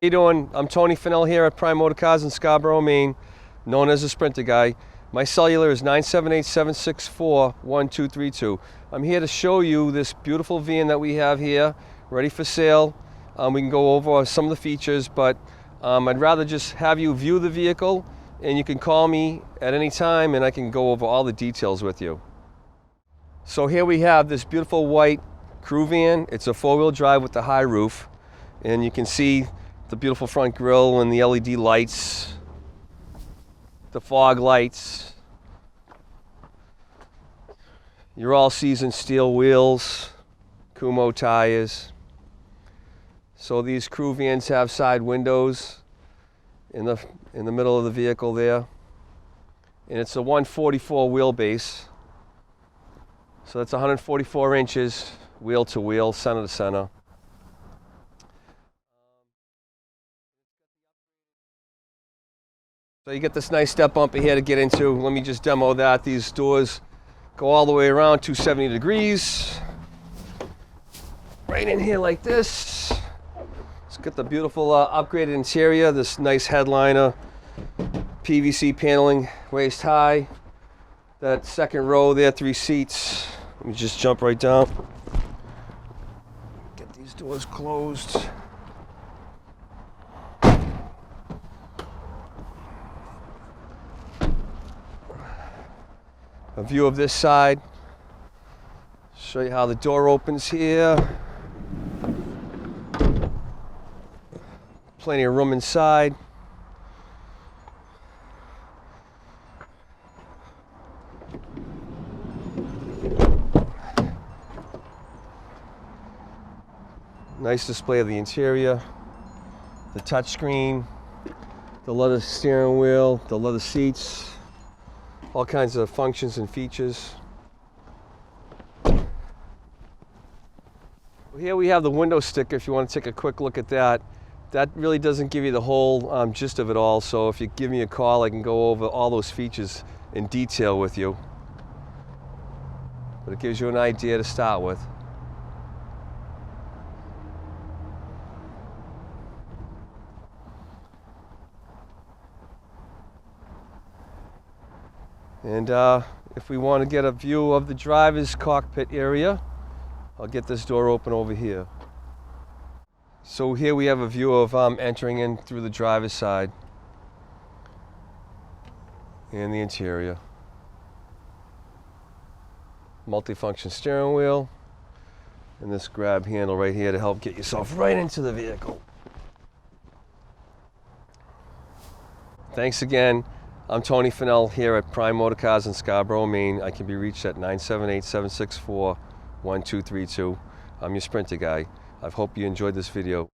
you doing? I'm Tony Fennell here at Prime Motor Cars in Scarborough, Maine, known as the Sprinter Guy. My cellular is 978-764-1232. I'm here to show you this beautiful van that we have here, ready for sale. We can go over some of the features, but I'd rather just have you view the vehicle, and you can call me at any time and I can go over all the details with you. So here we have this beautiful white crew van. It's a four-wheel drive with the high roof, and you can see the beautiful front grille and the LED lights, the fog lights, your all-season steel wheels, Kumho tires. So these crew vans have side windows in the middle of the vehicle there, and it's a 144 wheelbase. So that's 144 inches wheel to wheel, center to center. So you get this nice step bumper here to get into. Let me just demo that. These doors go all the way around 270 degrees. Right in here like this. It's got the beautiful upgraded interior, this nice headliner, PVC paneling, waist high. That second row there, 3 seats. Let me just jump right down. Get these doors closed. A view of this side. Show you how the door opens here. Plenty of room inside. Nice display of the interior, the touchscreen, the leather steering wheel, the leather seats, all kinds of functions and features. Here we have the window sticker if you want to take a quick look at that. That really doesn't give you the whole gist of it all, so if you give me a call I can go over all those features in detail with you. But it gives you an idea to start with. And if we want to get a view of the driver's cockpit area, I'll get this door open over here. So here we have a view of entering in through the driver's side and the interior. Multifunction steering wheel and this grab handle right here to help get yourself right into the vehicle. Thanks again. I'm Tony Fennell here at Prime Motor Cars in Scarborough, Maine. I can be reached at 978-764-1232. I'm your Sprinter Guy. I hope you enjoyed this video.